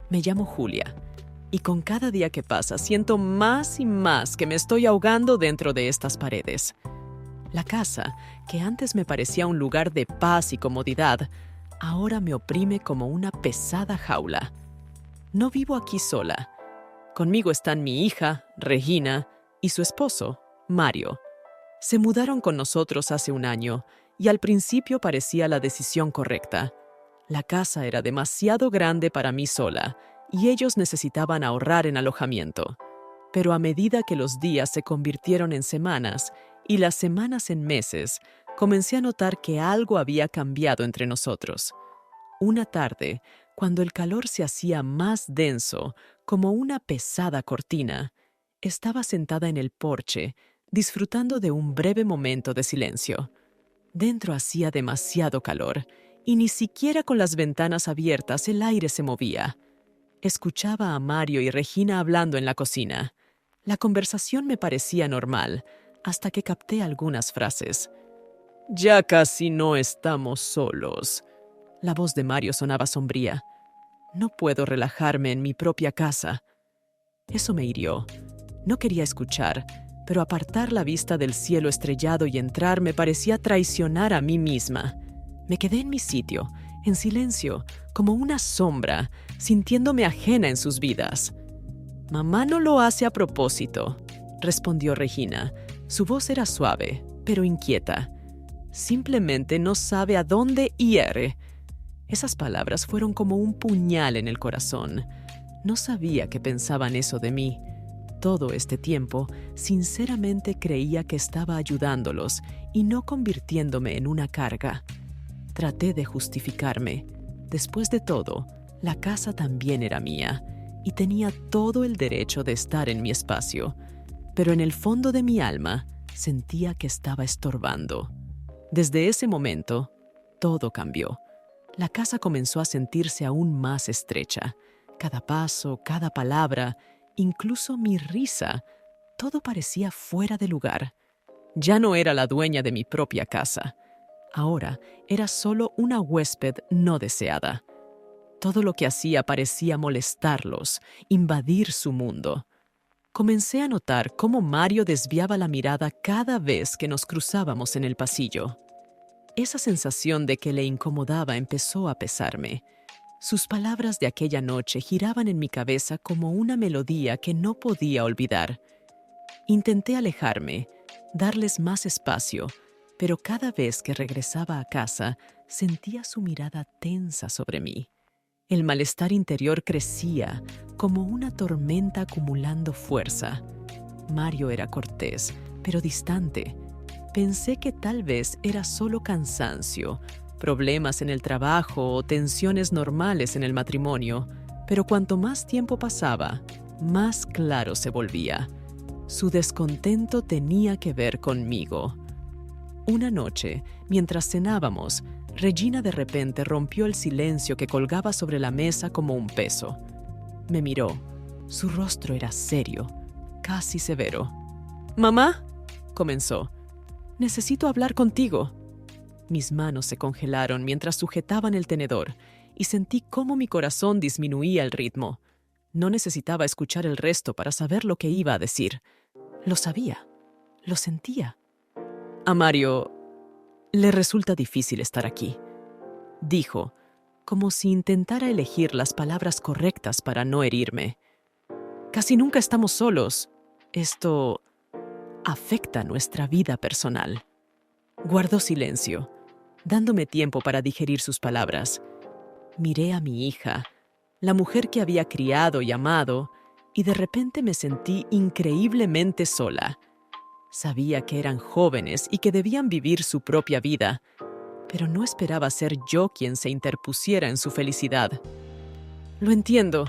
Me llamo Julia, y con cada día que pasa siento más y más que me estoy ahogando dentro de estas paredes. La casa, que antes me parecía un lugar de paz y comodidad, ahora me oprime como una pesada jaula. No vivo aquí sola. Conmigo están mi hija, Regina, y su esposo, Mario. Se mudaron con nosotros hace un año, y al principio parecía la decisión correcta. La casa era demasiado grande para mí sola, y ellos necesitaban ahorrar en alojamiento. Pero a medida que los días se convirtieron en semanas y las semanas en meses, comencé a notar que algo había cambiado entre nosotros. Una tarde, cuando el calor se hacía más denso, como una pesada cortina, estaba sentada en el porche, disfrutando de un breve momento de silencio. Dentro hacía demasiado calor, y ni siquiera con las ventanas abiertas el aire se movía. Escuchaba a Mario y Regina hablando en la cocina. La conversación me parecía normal, hasta que capté algunas frases. «Ya casi no estamos solos». La voz de Mario sonaba sombría. «No puedo relajarme en mi propia casa». Eso me hirió. No quería escuchar, pero apartar la vista del cielo estrellado y entrar me parecía traicionar a mí misma. Me quedé en mi sitio, en silencio, como una sombra, sintiéndome ajena en sus vidas. «Mamá no lo hace a propósito», respondió Regina. Su voz era suave, pero inquieta. «Simplemente no sabe a dónde hiere». Esas palabras fueron como un puñal en el corazón. No sabía que pensaban eso de mí. Todo este tiempo, sinceramente creía que estaba ayudándolos y no convirtiéndome en una carga. Traté de justificarme. Después de todo, la casa también era mía y tenía todo el derecho de estar en mi espacio. Pero en el fondo de mi alma, sentía que estaba estorbando. Desde ese momento, todo cambió. La casa comenzó a sentirse aún más estrecha. Cada paso, cada palabra, incluso mi risa, todo parecía fuera de lugar. Ya no era la dueña de mi propia casa. Ahora era solo una huésped no deseada. Todo lo que hacía parecía molestarlos, invadir su mundo. Comencé a notar cómo Mario desviaba la mirada cada vez que nos cruzábamos en el pasillo. Esa sensación de que le incomodaba empezó a pesarme. Sus palabras de aquella noche giraban en mi cabeza como una melodía que no podía olvidar. Intenté alejarme, darles más espacio, pero cada vez que regresaba a casa sentía su mirada tensa sobre mí. El malestar interior crecía, como una tormenta acumulando fuerza. Mario era cortés, pero distante. Pensé que tal vez era solo cansancio, problemas en el trabajo o tensiones normales en el matrimonio, pero cuanto más tiempo pasaba, más claro se volvía. Su descontento tenía que ver conmigo. Una noche, mientras cenábamos, Regina de repente rompió el silencio que colgaba sobre la mesa como un peso. Me miró. Su rostro era serio, casi severo. «Mamá», comenzó, «necesito hablar contigo». Mis manos se congelaron mientras sujetaban el tenedor y sentí cómo mi corazón disminuía el ritmo. No necesitaba escuchar el resto para saber lo que iba a decir. Lo sabía, lo sentía. «A Mario le resulta difícil estar aquí», dijo, como si intentara elegir las palabras correctas para no herirme. «Casi nunca estamos solos. Esto afecta nuestra vida personal». Guardó silencio, dándome tiempo para digerir sus palabras. Miré a mi hija, la mujer que había criado y amado, y de repente me sentí increíblemente sola. Sabía que eran jóvenes y que debían vivir su propia vida, pero no esperaba ser yo quien se interpusiera en su felicidad. «Lo entiendo»,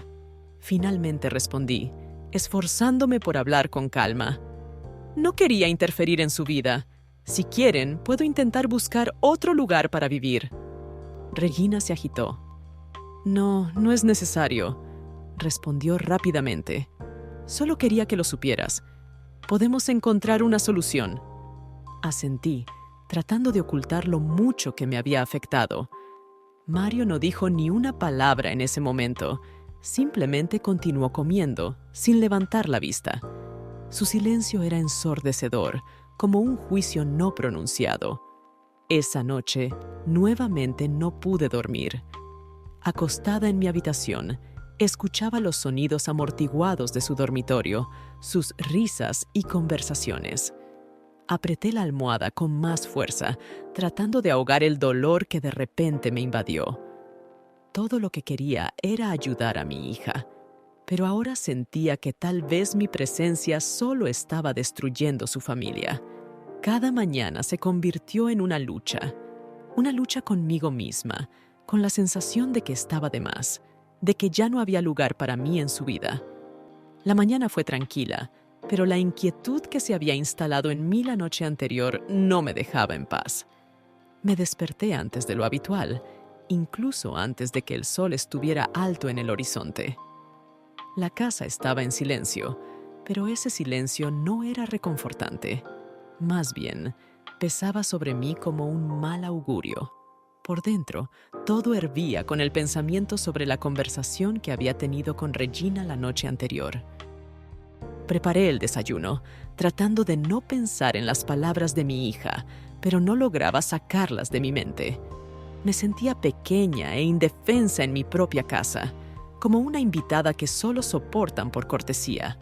finalmente respondí, esforzándome por hablar con calma. «No quería interferir en su vida. Si quieren, puedo intentar buscar otro lugar para vivir». Regina se agitó. «No, no es necesario», respondió rápidamente. «Solo quería que lo supieras. Podemos encontrar una solución». Asentí, tratando de ocultar lo mucho que me había afectado. Mario no dijo ni una palabra en ese momento, Simplemente continuó comiendo, sin levantar la vista. Su silencio era ensordecedor, como un juicio no pronunciado. Esa noche, nuevamente no pude dormir. Acostada en mi habitación, escuchaba los sonidos amortiguados de su dormitorio, sus risas y conversaciones. Apreté la almohada con más fuerza, tratando de ahogar el dolor que de repente me invadió. Todo lo que quería era ayudar a mi hija, pero ahora sentía que tal vez mi presencia solo estaba destruyendo su familia. Cada mañana se convirtió en una lucha conmigo misma, con la sensación de que estaba de más, de que ya no había lugar para mí en su vida. La mañana fue tranquila, pero la inquietud que se había instalado en mí la noche anterior no me dejaba en paz. Me desperté antes de lo habitual, incluso antes de que el sol estuviera alto en el horizonte. La casa estaba en silencio, pero ese silencio no era reconfortante. Más bien, pesaba sobre mí como un mal augurio. Por dentro, todo hervía con el pensamiento sobre la conversación que había tenido con Regina la noche anterior. Preparé el desayuno, tratando de no pensar en las palabras de mi hija, pero no lograba sacarlas de mi mente. Me sentía pequeña e indefensa en mi propia casa, como una invitada que solo soportan por cortesía.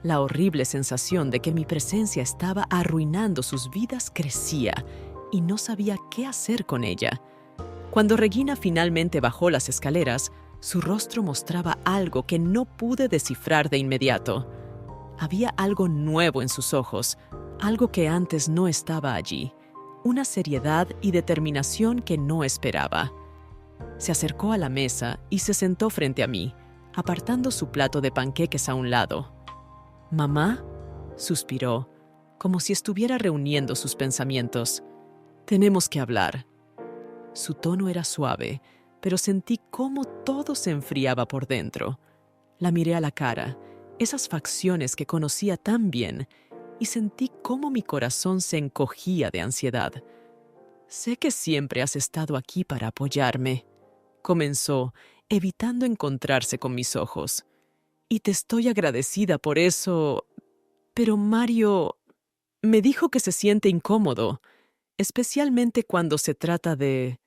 La horrible sensación de que mi presencia estaba arruinando sus vidas crecía y no sabía qué hacer con ella. Cuando Regina finalmente bajó las escaleras, su rostro mostraba algo que no pude descifrar de inmediato. Había algo nuevo en sus ojos, algo que antes no estaba allí, una seriedad y determinación que no esperaba. Se acercó a la mesa y se sentó frente a mí, apartando su plato de panqueques a un lado. «¿Mamá?», suspiró, como si estuviera reuniendo sus pensamientos. «Tenemos que hablar». Su tono era suave, pero sentí cómo todo se enfriaba por dentro. La miré a la cara, esas facciones que conocía tan bien, y sentí cómo mi corazón se encogía de ansiedad. «Sé que siempre has estado aquí para apoyarme», comenzó, evitando encontrarse con mis ojos. «Y te estoy agradecida por eso. Pero Mario me dijo que se siente incómodo, especialmente cuando se trata de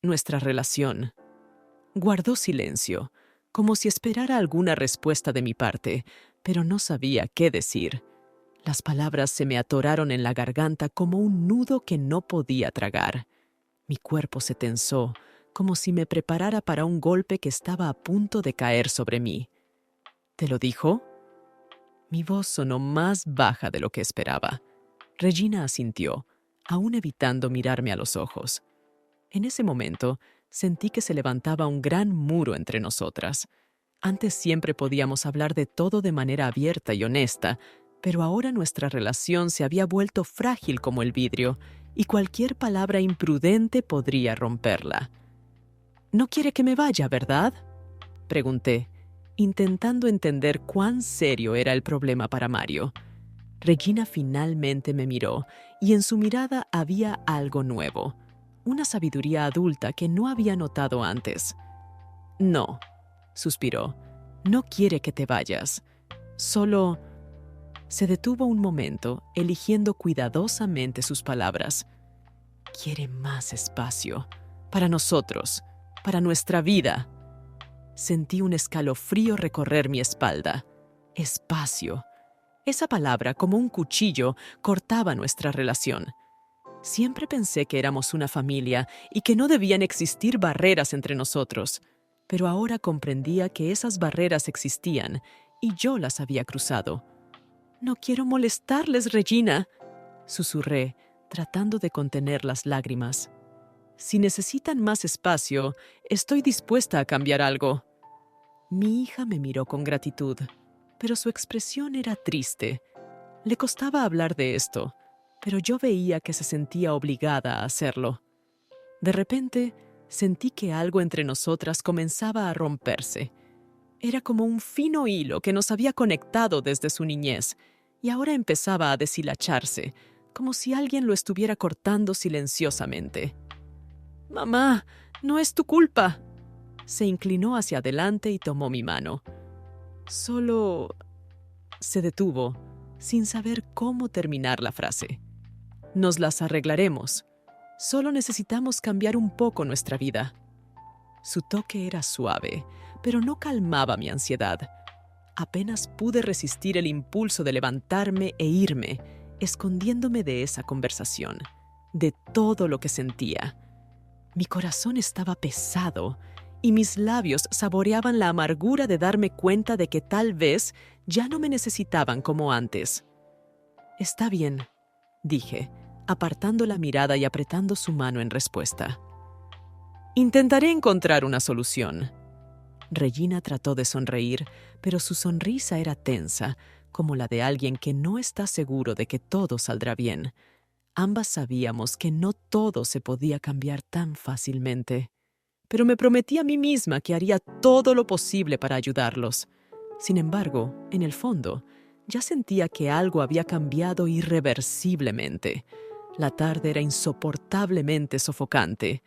nuestra relación». Guardó silencio, como si esperara alguna respuesta de mi parte, pero no sabía qué decir. Las palabras se me atoraron en la garganta como un nudo que no podía tragar. Mi cuerpo se tensó, como si me preparara para un golpe que estaba a punto de caer sobre mí. «¿Te lo dijo?». Mi voz sonó más baja de lo que esperaba. Regina asintió, aún evitando mirarme a los ojos. En ese momento, sentí que se levantaba un gran muro entre nosotras. Antes siempre podíamos hablar de todo de manera abierta y honesta, pero ahora nuestra relación se había vuelto frágil como el vidrio, y cualquier palabra imprudente podría romperla. «No quiere que me vaya, ¿verdad?», pregunté, intentando entender cuán serio era el problema para Mario. Regina finalmente me miró, y en su mirada había algo nuevo, una sabiduría adulta que no había notado antes. «No», suspiró, «no quiere que te vayas. Solo…». Se detuvo un momento, eligiendo cuidadosamente sus palabras. «Quiere más espacio. Para nosotros. Para nuestra vida». Sentí un escalofrío recorrer mi espalda. Espacio. Esa palabra, como un cuchillo, cortaba nuestra relación. Siempre pensé que éramos una familia y que no debían existir barreras entre nosotros, pero ahora comprendía que esas barreras existían y yo las había cruzado. «No quiero molestarles, Regina», susurré, tratando de contener las lágrimas. «Si necesitan más espacio, estoy dispuesta a cambiar algo». Mi hija me miró con gratitud, pero su expresión era triste. Le costaba hablar de esto, pero yo veía que se sentía obligada a hacerlo. De repente, sentí que algo entre nosotras comenzaba a romperse. Era como un fino hilo que nos había conectado desde su niñez, y ahora empezaba a deshilacharse, como si alguien lo estuviera cortando silenciosamente. «Mamá, no es tu culpa», Se inclinó hacia adelante y tomó mi mano. Solo... Se detuvo, sin saber cómo terminar la frase. Nos las arreglaremos. Solo necesitamos cambiar un poco nuestra vida. Su toque era suave, pero no calmaba mi ansiedad. Apenas pude resistir el impulso de levantarme e irme, escondiéndome de esa conversación, de todo lo que sentía. Mi corazón estaba pesado y mis labios saboreaban la amargura de darme cuenta de que tal vez ya no me necesitaban como antes. «Está bien», dije, apartando la mirada y apretando su mano en respuesta. «Intentaré encontrar una solución». Regina trató de sonreír, pero su sonrisa era tensa, como la de alguien que no está seguro de que todo saldrá bien. Ambas sabíamos que no todo se podía cambiar tan fácilmente. Pero me prometí a mí misma que haría todo lo posible para ayudarlos. Sin embargo, en el fondo, ya sentía que algo había cambiado irreversiblemente. La tarde era insoportablemente sofocante.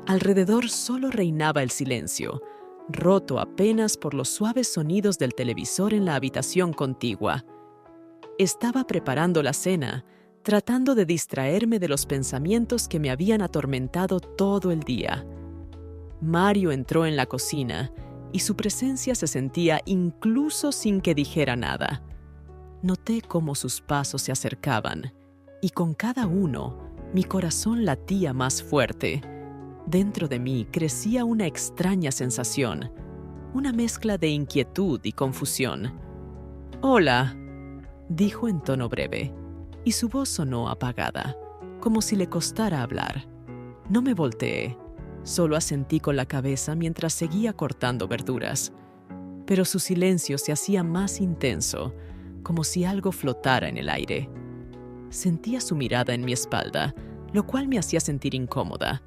Alrededor solo reinaba el silencio, roto apenas por los suaves sonidos del televisor en la habitación contigua. Estaba preparando la cena, tratando de distraerme de los pensamientos que me habían atormentado todo el día. Mario entró en la cocina y su presencia se sentía incluso sin que dijera nada. Noté cómo sus pasos se acercaban y con cada uno mi corazón latía más fuerte. Dentro de mí crecía una extraña sensación, una mezcla de inquietud y confusión. «Hola», dijo en tono breve, y su voz sonó apagada, como si le costara hablar. No me volteé, solo asentí con la cabeza mientras seguía cortando verduras. Pero su silencio se hacía más intenso, como si algo flotara en el aire. Sentía su mirada en mi espalda, lo cual me hacía sentir incómoda.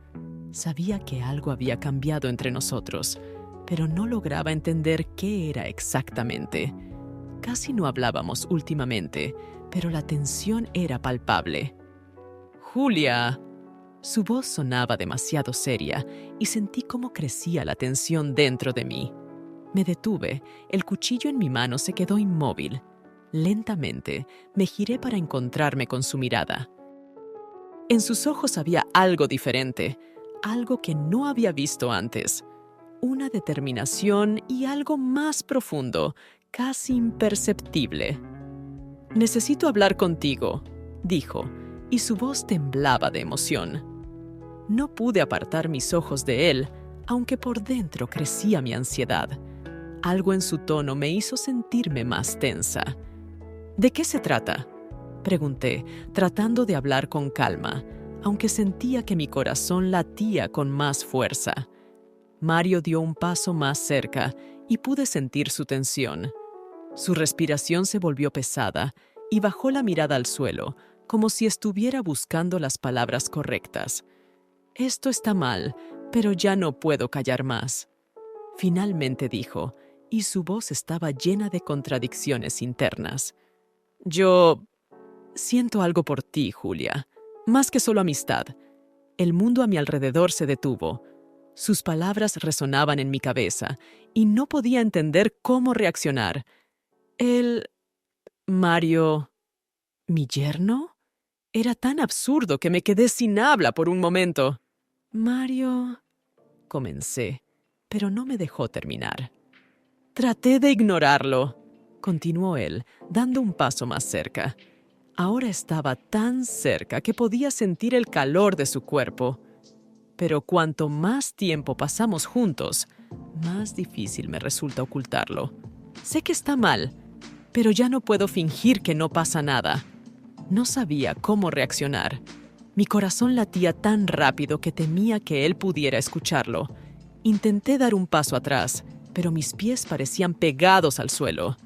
Sabía que algo había cambiado entre nosotros, pero no lograba entender qué era exactamente. Casi no hablábamos últimamente, pero la tensión era palpable. «Julia». Su voz sonaba demasiado seria y sentí cómo crecía la tensión dentro de mí. Me detuve, el cuchillo en mi mano se quedó inmóvil. Lentamente me giré para encontrarme con su mirada. En sus ojos había algo diferente, algo que no había visto antes. Una determinación y algo más profundo, casi imperceptible. «Necesito hablar contigo», dijo, y su voz temblaba de emoción. No pude apartar mis ojos de él, aunque por dentro crecía mi ansiedad. Algo en su tono me hizo sentirme más tensa. «¿De qué se trata?», pregunté, tratando de hablar con calma, aunque sentía que mi corazón latía con más fuerza. Mario dio un paso más cerca y pude sentir su tensión. Su respiración se volvió pesada y bajó la mirada al suelo, como si estuviera buscando las palabras correctas. «Esto está mal, pero ya no puedo callar más», finalmente dijo, y su voz estaba llena de contradicciones internas. «Yo siento algo por ti, Julia, más que solo amistad». El mundo a mi alrededor se detuvo. Sus palabras resonaban en mi cabeza y no podía entender cómo reaccionar. Mario, ¿mi yerno? Era tan absurdo que me quedé sin habla por un momento. «Mario», comencé, pero no me dejó terminar. «Traté de ignorarlo», continuó él, dando un paso más cerca. Ahora estaba tan cerca que podía sentir el calor de su cuerpo. Pero cuanto más tiempo pasamos juntos, más difícil me resulta ocultarlo. Sé que está mal, pero ya no puedo fingir que no pasa nada. No sabía cómo reaccionar. Mi corazón latía tan rápido que temía que él pudiera escucharlo. Intenté dar un paso atrás, pero mis pies parecían pegados al suelo.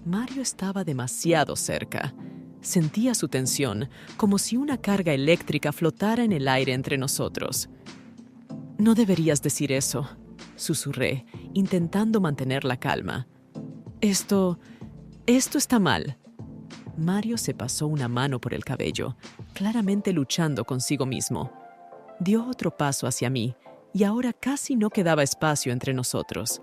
Mario estaba demasiado cerca. Sentía su tensión, como si una carga eléctrica flotara en el aire entre nosotros. «No deberías decir eso», susurré, intentando mantener la calma. Esto está mal». Mario se pasó una mano por el cabello, claramente luchando consigo mismo. Dio otro paso hacia mí, y ahora casi no quedaba espacio entre nosotros.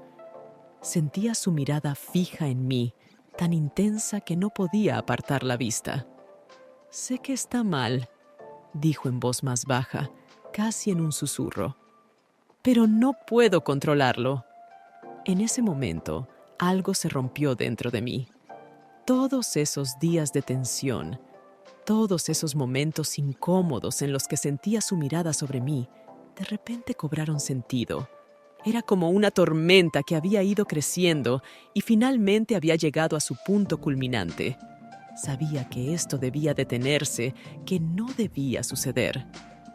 Sentía su mirada fija en mí, tan intensa que no podía apartar la vista. «Sé que está mal», dijo en voz más baja, casi en un susurro. «Pero no puedo controlarlo». En ese momento, algo se rompió dentro de mí. Todos esos días de tensión, todos esos momentos incómodos en los que sentía su mirada sobre mí, de repente cobraron sentido. Era como una tormenta que había ido creciendo y finalmente había llegado a su punto culminante. Sabía que esto debía detenerse, que no debía suceder.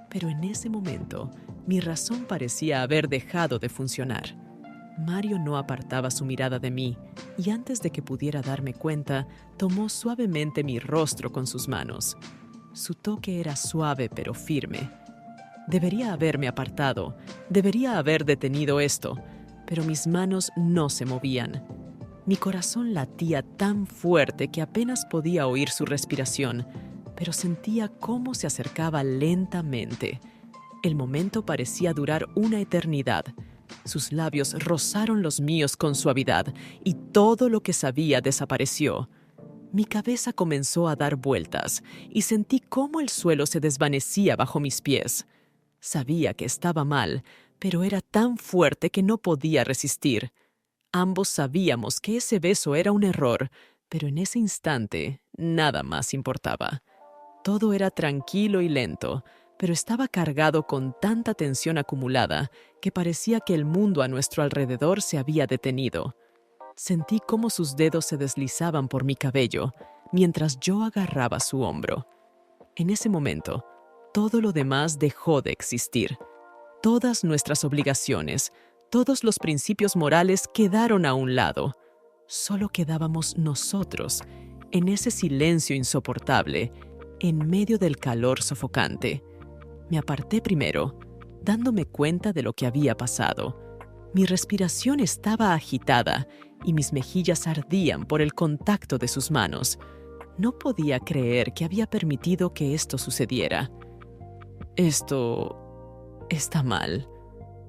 Pero en ese momento, mi razón parecía haber dejado de funcionar. Mario no apartaba su mirada de mí, y antes de que pudiera darme cuenta, tomó suavemente mi rostro con sus manos. Su toque era suave pero firme. Debería haberme apartado, debería haber detenido esto, pero mis manos no se movían. Mi corazón latía tan fuerte que apenas podía oír su respiración, pero sentía cómo se acercaba lentamente. El momento parecía durar una eternidad. Sus labios rozaron los míos con suavidad y todo lo que sabía desapareció. Mi cabeza comenzó a dar vueltas y sentí cómo el suelo se desvanecía bajo mis pies. Sabía que estaba mal, pero era tan fuerte que no podía resistir. Ambos sabíamos que ese beso era un error, pero en ese instante nada más importaba. Todo era tranquilo y lento, pero estaba cargado con tanta tensión acumulada que parecía que el mundo a nuestro alrededor se había detenido. Sentí cómo sus dedos se deslizaban por mi cabello mientras yo agarraba su hombro. En ese momento, todo lo demás dejó de existir. Todas nuestras obligaciones, todos los principios morales quedaron a un lado. Solo quedábamos nosotros, en ese silencio insoportable, en medio del calor sofocante. Me aparté primero, dándome cuenta de lo que había pasado. Mi respiración estaba agitada y mis mejillas ardían por el contacto de sus manos. No podía creer que había permitido que esto sucediera. «Esto está mal»,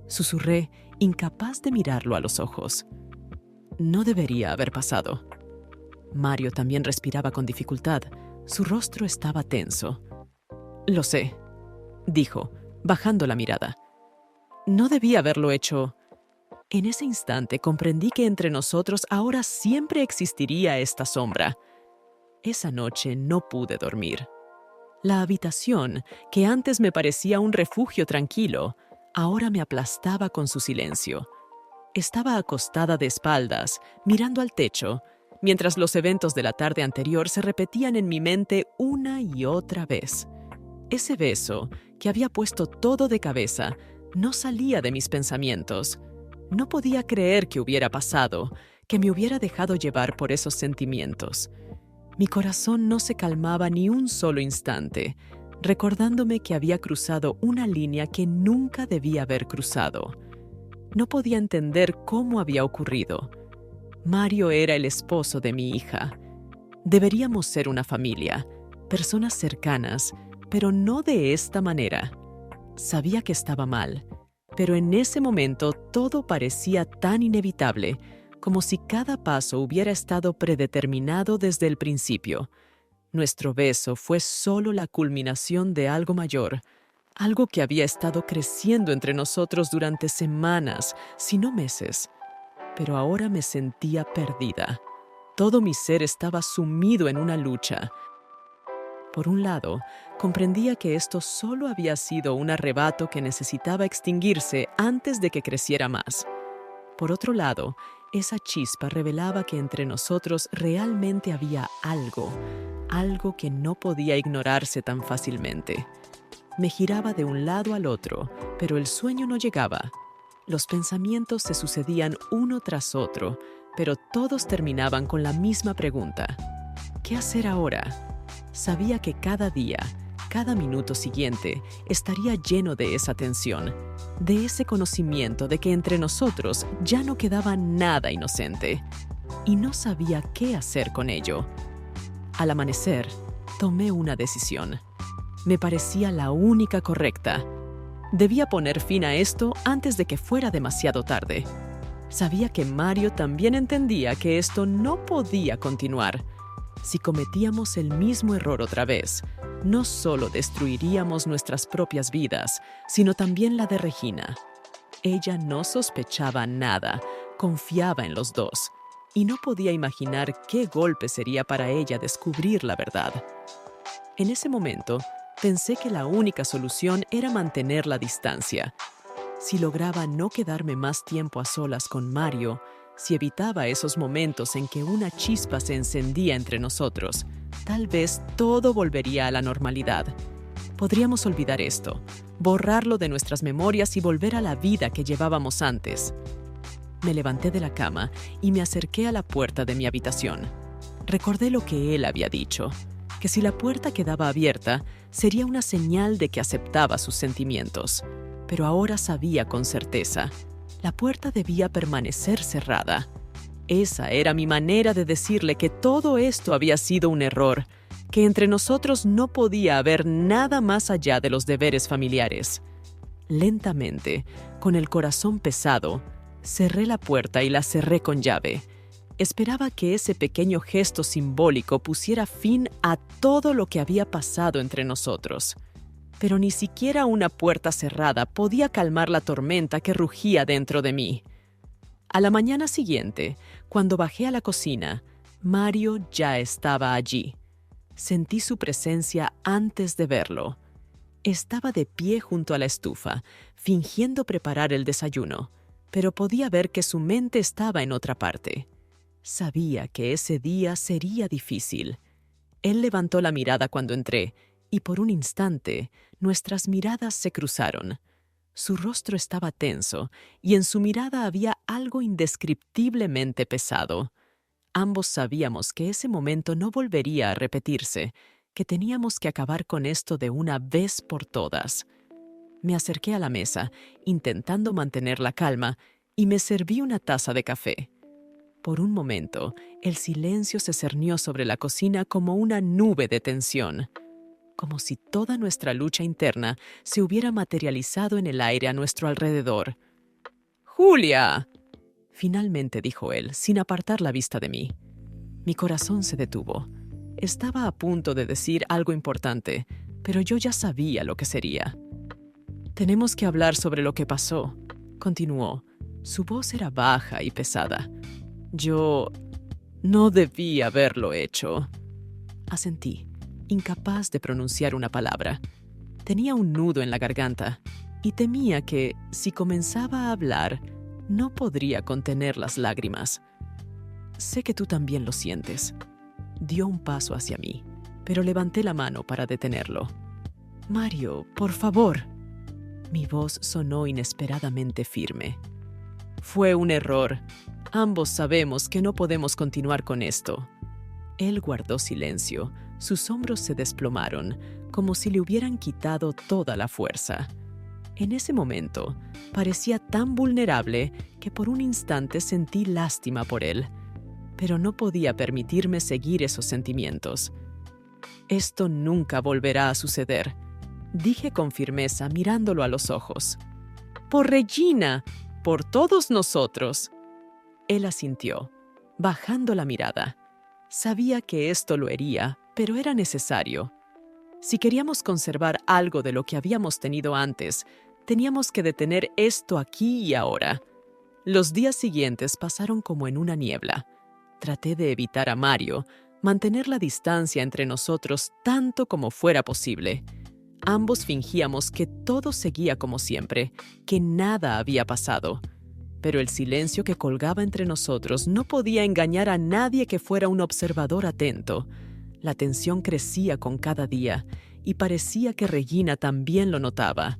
susurré, incapaz de mirarlo a los ojos. No debería haber pasado. Mario también respiraba con dificultad. Su rostro estaba tenso. «Lo sé», dijo, bajando la mirada. «No debía haberlo hecho». En ese instante comprendí que entre nosotros ahora siempre existiría esta sombra. Esa noche no pude dormir. La habitación, que antes me parecía un refugio tranquilo, ahora me aplastaba con su silencio. Estaba acostada de espaldas, mirando al techo, mientras los eventos de la tarde anterior se repetían en mi mente una y otra vez. Ese beso, que había puesto todo de cabeza, no salía de mis pensamientos. No podía creer que hubiera pasado, que me hubiera dejado llevar por esos sentimientos. Mi corazón no se calmaba ni un solo instante, recordándome que había cruzado una línea que nunca debía haber cruzado. No podía entender cómo había ocurrido. Mario era el esposo de mi hija. Deberíamos ser una familia, personas cercanas, pero no de esta manera. Sabía que estaba mal, pero en ese momento todo parecía tan inevitable, como si cada paso hubiera estado predeterminado desde el principio. Nuestro beso fue solo la culminación de algo mayor, algo que había estado creciendo entre nosotros durante semanas, si no meses. Pero ahora me sentía perdida. Todo mi ser estaba sumido en una lucha. Por un lado, comprendía que esto solo había sido un arrebato que necesitaba extinguirse antes de que creciera más. Por otro lado, esa chispa revelaba que entre nosotros realmente había algo que no podía ignorarse tan fácilmente. Me giraba de un lado al otro, pero el sueño no llegaba. Los pensamientos se sucedían uno tras otro, pero todos terminaban con la misma pregunta: ¿qué hacer ahora? Sabía que cada día, cada minuto siguiente, estaría lleno de esa tensión, de ese conocimiento de que entre nosotros ya no quedaba nada inocente, y no sabía qué hacer con ello. Al amanecer, tomé una decisión. Me parecía la única correcta. Debía poner fin a esto antes de que fuera demasiado tarde. Sabía que Mario también entendía que esto no podía continuar. Si cometíamos el mismo error otra vez, no solo destruiríamos nuestras propias vidas, sino también la de Regina. Ella no sospechaba nada, confiaba en los dos, y no podía imaginar qué golpe sería para ella descubrir la verdad. En ese momento, pensé que la única solución era mantener la distancia. Si lograba no quedarme más tiempo a solas con Mario, si evitaba esos momentos en que una chispa se encendía entre nosotros, tal vez todo volvería a la normalidad. Podríamos olvidar esto, borrarlo de nuestras memorias y volver a la vida que llevábamos antes. Me levanté de la cama y me acerqué a la puerta de mi habitación. Recordé lo que él había dicho, que si la puerta quedaba abierta, sería una señal de que aceptaba sus sentimientos. Pero ahora sabía con certeza, la puerta debía permanecer cerrada. Esa era mi manera de decirle que todo esto había sido un error, que entre nosotros no podía haber nada más allá de los deberes familiares. Lentamente, con el corazón pesado, cerré la puerta y la cerré con llave. Esperaba que ese pequeño gesto simbólico pusiera fin a todo lo que había pasado entre nosotros. Pero ni siquiera una puerta cerrada podía calmar la tormenta que rugía dentro de mí. A la mañana siguiente, cuando bajé a la cocina, Mario ya estaba allí. Sentí su presencia antes de verlo. Estaba de pie junto a la estufa, fingiendo preparar el desayuno, pero podía ver que su mente estaba en otra parte. Sabía que ese día sería difícil. Él levantó la mirada cuando entré, y por un instante nuestras miradas se cruzaron. Su rostro estaba tenso, y en su mirada había algo indescriptiblemente pesado. Ambos sabíamos que ese momento no volvería a repetirse, que teníamos que acabar con esto de una vez por todas. Me acerqué a la mesa, intentando mantener la calma, y me serví una taza de café. Por un momento, el silencio se cernió sobre la cocina como una nube de tensión, como si toda nuestra lucha interna se hubiera materializado en el aire a nuestro alrededor. «¡Julia!», finalmente dijo él, sin apartar la vista de mí. Mi corazón se detuvo. Estaba a punto de decir algo importante, pero yo ya sabía lo que sería. «Tenemos que hablar sobre lo que pasó», continuó. Su voz era baja y pesada. «Yo no debí haberlo hecho». Asentí, incapaz de pronunciar una palabra. Tenía un nudo en la garganta y temía que, si comenzaba a hablar, no podría contener las lágrimas. «Sé que tú también lo sientes». Dio un paso hacia mí, pero levanté la mano para detenerlo. «Mario, por favor». Mi voz sonó inesperadamente firme. «Fue un error. Ambos sabemos que no podemos continuar con esto». Él guardó silencio. Sus hombros se desplomaron, como si le hubieran quitado toda la fuerza. En ese momento, parecía tan vulnerable que por un instante sentí lástima por él. Pero no podía permitirme seguir esos sentimientos. «Esto nunca volverá a suceder», dije con firmeza mirándolo a los ojos. «Por Regina, por todos nosotros». Él asintió, bajando la mirada. Sabía que esto lo hería, pero era necesario. Si queríamos conservar algo de lo que habíamos tenido antes, teníamos que detener esto aquí y ahora. Los días siguientes pasaron como en una niebla. Traté de evitar a Mario, mantener la distancia entre nosotros tanto como fuera posible. Ambos fingíamos que todo seguía como siempre, que nada había pasado. Pero el silencio que colgaba entre nosotros no podía engañar a nadie que fuera un observador atento. La tensión crecía con cada día, y parecía que Regina también lo notaba.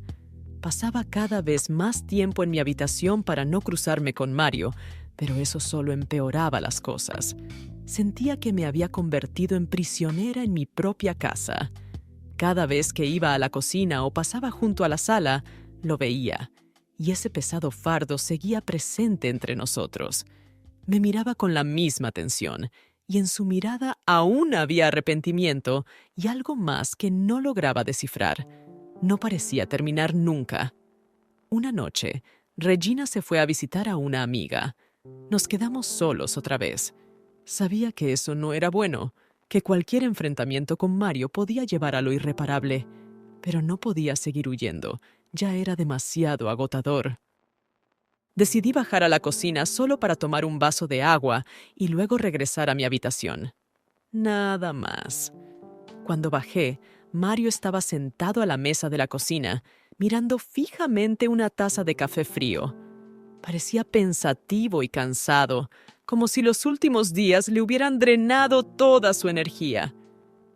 Pasaba cada vez más tiempo en mi habitación para no cruzarme con Mario, pero eso solo empeoraba las cosas. Sentía que me había convertido en prisionera en mi propia casa. Cada vez que iba a la cocina o pasaba junto a la sala, lo veía, y ese pesado fardo seguía presente entre nosotros. Me miraba con la misma tensión, y en su mirada aún había arrepentimiento y algo más que no lograba descifrar. No parecía terminar nunca. Una noche, Regina se fue a visitar a una amiga. Nos quedamos solos otra vez. Sabía que eso no era bueno, que cualquier enfrentamiento con Mario podía llevar a lo irreparable, pero no podía seguir huyendo. Ya era demasiado agotador. Decidí bajar a la cocina solo para tomar un vaso de agua y luego regresar a mi habitación. Nada más. Cuando bajé, Mario estaba sentado a la mesa de la cocina, mirando fijamente una taza de café frío. Parecía pensativo y cansado, como si los últimos días le hubieran drenado toda su energía.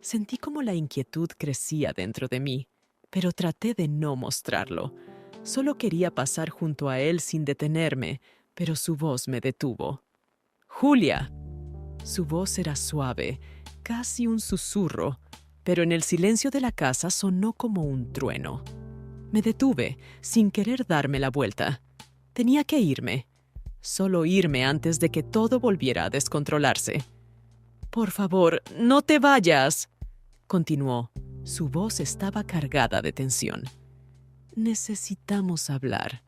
Sentí como la inquietud crecía dentro de mí, pero traté de no mostrarlo. Solo quería pasar junto a él sin detenerme, pero su voz me detuvo. ¡Julia! Su voz era suave, casi un susurro, pero en el silencio de la casa sonó como un trueno. Me detuve, sin querer darme la vuelta. Tenía que irme. Solo irme antes de que todo volviera a descontrolarse. «Por favor, no te vayas», continuó. Su voz estaba cargada de tensión. «Necesitamos hablar»,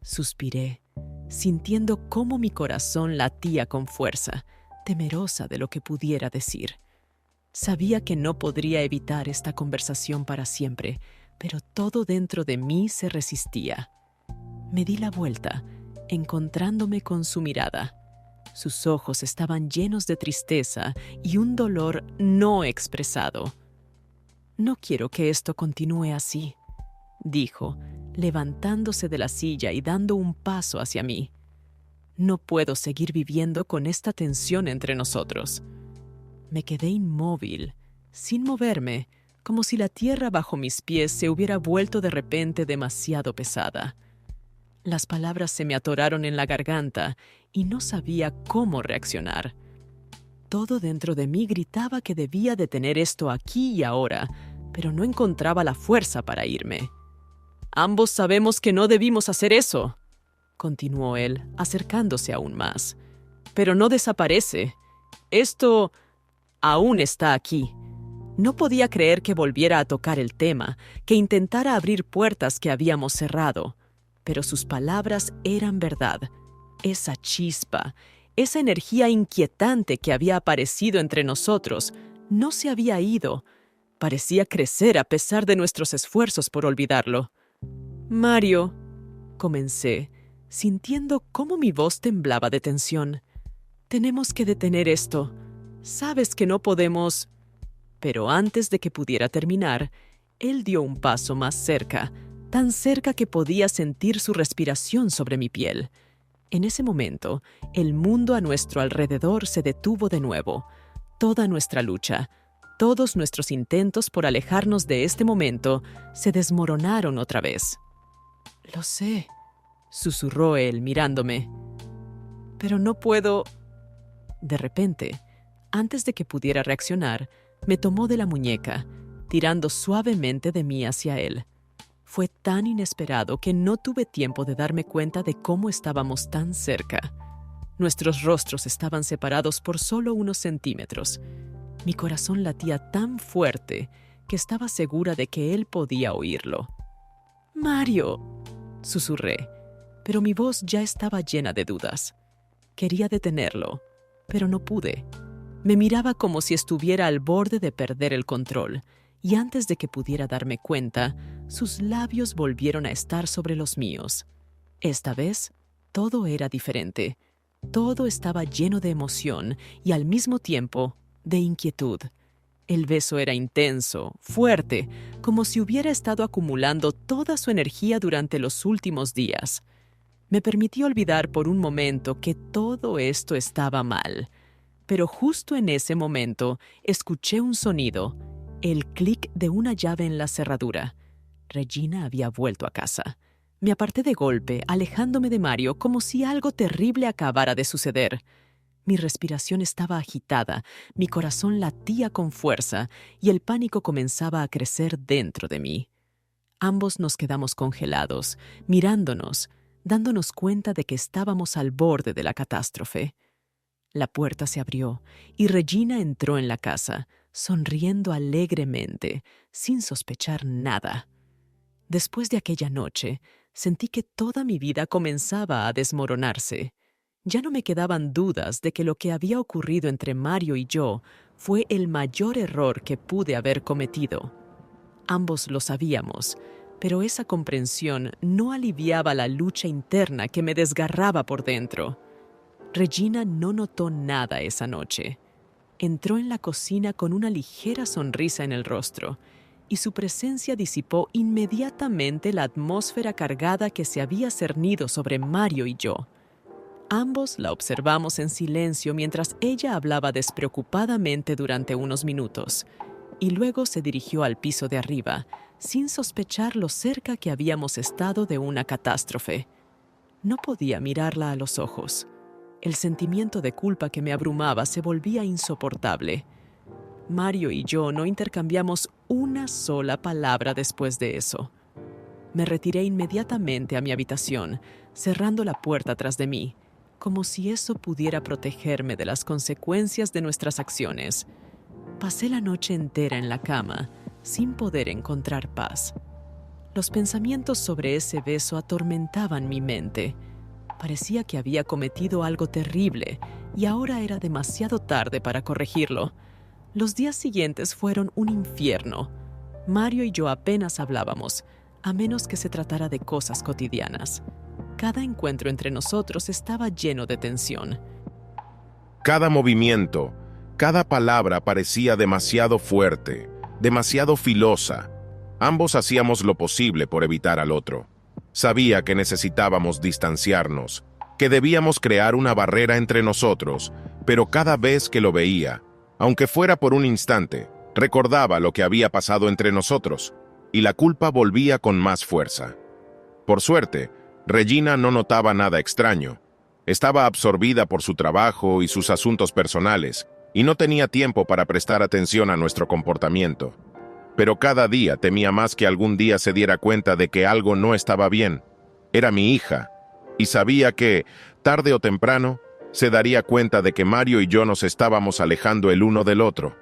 suspiré, sintiendo cómo mi corazón latía con fuerza, temerosa de lo que pudiera decir. Sabía que no podría evitar esta conversación para siempre, pero todo dentro de mí se resistía. Me di la vuelta, encontrándome con su mirada. Sus ojos estaban llenos de tristeza y un dolor no expresado. «No quiero que esto continúe así», dijo, levantándose de la silla y dando un paso hacia mí. «No puedo seguir viviendo con esta tensión entre nosotros». Me quedé inmóvil, sin moverme, como si la tierra bajo mis pies se hubiera vuelto de repente demasiado pesada. Las palabras se me atoraron en la garganta y no sabía cómo reaccionar. Todo dentro de mí gritaba que debía detener esto aquí y ahora, pero no encontraba la fuerza para irme. «Ambos sabemos que no debimos hacer eso», continuó él, acercándose aún más. «Pero no desaparece. Esto aún está aquí». No podía creer que volviera a tocar el tema, que intentara abrir puertas que habíamos cerrado. Pero sus palabras eran verdad. Esa chispa, esa energía inquietante que había aparecido entre nosotros, no se había ido. Parecía crecer a pesar de nuestros esfuerzos por olvidarlo. «Mario», comencé, sintiendo cómo mi voz temblaba de tensión. «Tenemos que detener esto. Sabes que no podemos...» Pero antes de que pudiera terminar, él dio un paso más cerca, tan cerca que podía sentir su respiración sobre mi piel. En ese momento, el mundo a nuestro alrededor se detuvo de nuevo. Toda nuestra lucha, todos nuestros intentos por alejarnos de este momento, se desmoronaron otra vez. «Lo sé», susurró él mirándome. «Pero no puedo...» De repente, antes de que pudiera reaccionar, me tomó de la muñeca, tirando suavemente de mí hacia él. Fue tan inesperado que no tuve tiempo de darme cuenta de cómo estábamos tan cerca. Nuestros rostros estaban separados por solo unos centímetros. Mi corazón latía tan fuerte que estaba segura de que él podía oírlo. «Mario», susurré, pero mi voz ya estaba llena de dudas. Quería detenerlo, pero no pude. Me miraba como si estuviera al borde de perder el control, y antes de que pudiera darme cuenta, sus labios volvieron a estar sobre los míos. Esta vez, todo era diferente. Todo estaba lleno de emoción y al mismo tiempo de inquietud. El beso era intenso, fuerte, como si hubiera estado acumulando toda su energía durante los últimos días. Me permití olvidar por un momento que todo esto estaba mal. Pero justo en ese momento escuché un sonido, el clic de una llave en la cerradura. Regina había vuelto a casa. Me aparté de golpe, alejándome de Mario como si algo terrible acabara de suceder. Mi respiración estaba agitada, mi corazón latía con fuerza y el pánico comenzaba a crecer dentro de mí. Ambos nos quedamos congelados, mirándonos, dándonos cuenta de que estábamos al borde de la catástrofe. La puerta se abrió y Regina entró en la casa, sonriendo alegremente, sin sospechar nada. Después de aquella noche, Sentí que toda mi vida comenzaba a desmoronarse. Ya no me quedaban dudas de que lo que había ocurrido entre Mario y yo fue el mayor error que pude haber cometido. Ambos lo sabíamos, pero esa comprensión no aliviaba la lucha interna que me desgarraba por dentro. Regina no notó nada esa noche. Entró en la cocina con una ligera sonrisa en el rostro, y su presencia disipó inmediatamente la atmósfera cargada que se había cernido sobre Mario y yo. Ambos la observamos en silencio mientras ella hablaba despreocupadamente durante unos minutos, y luego se dirigió al piso de arriba, sin sospechar lo cerca que habíamos estado de una catástrofe. No podía mirarla a los ojos. El sentimiento de culpa que me abrumaba se volvía insoportable. Mario y yo no intercambiamos una sola palabra después de eso. Me retiré inmediatamente a mi habitación, cerrando la puerta tras de mí, como si eso pudiera protegerme de las consecuencias de nuestras acciones. Pasé la noche entera en la cama, sin poder encontrar paz. Los pensamientos sobre ese beso atormentaban mi mente. Parecía que había cometido algo terrible y ahora era demasiado tarde para corregirlo. Los días siguientes fueron un infierno. Mario y yo apenas hablábamos, a menos que se tratara de cosas cotidianas. Cada encuentro entre nosotros estaba lleno de tensión. Cada movimiento, cada palabra parecía demasiado fuerte, demasiado filosa. Ambos hacíamos lo posible por evitar al otro. Sabía que necesitábamos distanciarnos, que debíamos crear una barrera entre nosotros, pero cada vez que lo veía, aunque fuera por un instante, recordaba lo que había pasado entre nosotros, y la culpa volvía con más fuerza. Por suerte, Regina no notaba nada extraño. Estaba absorbida por su trabajo y sus asuntos personales, y no tenía tiempo para prestar atención a nuestro comportamiento. Pero cada día temía más que algún día se diera cuenta de que algo no estaba bien. Era mi hija, y sabía que, tarde o temprano, se daría cuenta de que Mario y yo nos estábamos alejando el uno del otro.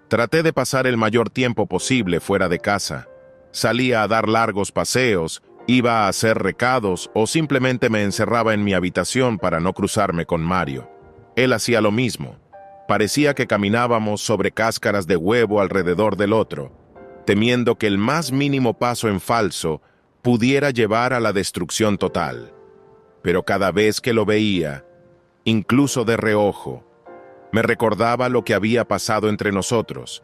Traté de pasar el mayor tiempo posible fuera de casa. Salía a dar largos paseos, iba a hacer recados o simplemente me encerraba en mi habitación para no cruzarme con Mario. Él hacía lo mismo. Parecía que caminábamos sobre cáscaras de huevo alrededor del otro, temiendo que el más mínimo paso en falso pudiera llevar a la destrucción total. Pero cada vez que lo veía, incluso de reojo, me recordaba lo que había pasado entre nosotros,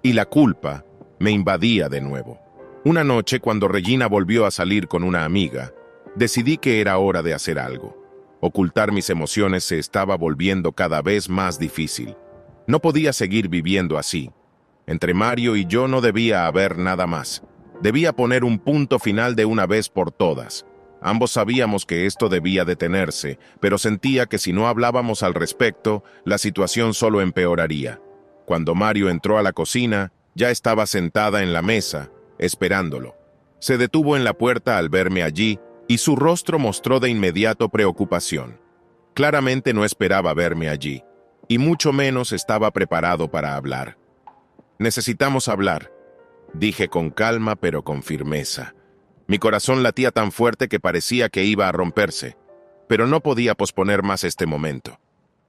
y la culpa me invadía de nuevo. Una noche, cuando Regina volvió a salir con una amiga, decidí que era hora de hacer algo. Ocultar mis emociones se estaba volviendo cada vez más difícil. No podía seguir viviendo así. Entre Mario y yo no debía haber nada más. Debía poner un punto final de una vez por todas. Ambos sabíamos que esto debía detenerse, pero sentía que si no hablábamos al respecto, la situación solo empeoraría. Cuando Mario entró a la cocina, ya estaba sentada en la mesa, esperándolo. Se detuvo en la puerta al verme allí, y su rostro mostró de inmediato preocupación. Claramente no esperaba verme allí, y mucho menos estaba preparado para hablar. «Necesitamos hablar», dije con calma pero con firmeza. Mi corazón latía tan fuerte que parecía que iba a romperse, pero no podía posponer más este momento.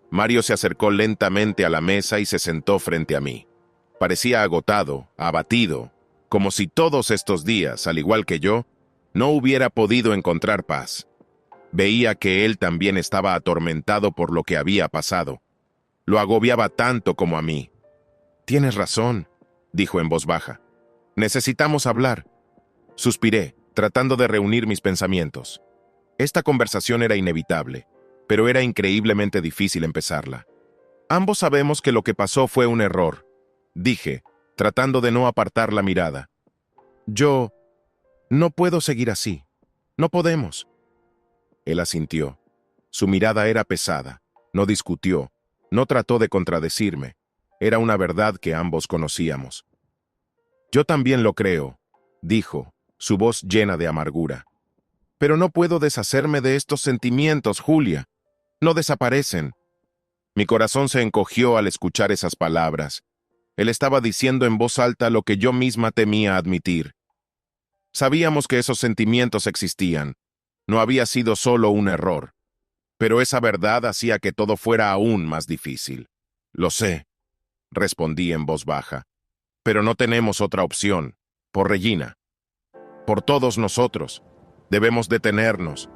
Mario se acercó lentamente a la mesa y se sentó frente a mí. Parecía agotado, abatido, como si todos estos días, al igual que yo, no hubiera podido encontrar paz. Veía que él también estaba atormentado por lo que había pasado. Lo agobiaba tanto como a mí. «Tienes razón», dijo en voz baja. «Necesitamos hablar». Suspiré, tratando de reunir mis pensamientos. Esta conversación era inevitable, pero era increíblemente difícil empezarla. Ambos sabemos que lo que pasó fue un error, dije, tratando de no apartar la mirada. «Yo no puedo seguir así. No podemos». Él asintió. Su mirada era pesada. No discutió. No trató de contradecirme. Era una verdad que ambos conocíamos. «Yo también lo creo», dijo, su voz llena de amargura. «Pero no puedo deshacerme de estos sentimientos, Julia. No desaparecen». Mi corazón se encogió al escuchar esas palabras. Él estaba diciendo en voz alta lo que yo misma temía admitir. Sabíamos que esos sentimientos existían. No había sido solo un error. Pero esa verdad hacía que todo fuera aún más difícil. Lo sé, respondí en voz baja. Pero no tenemos otra opción. Por Regina. Por todos nosotros. Debemos detenernos.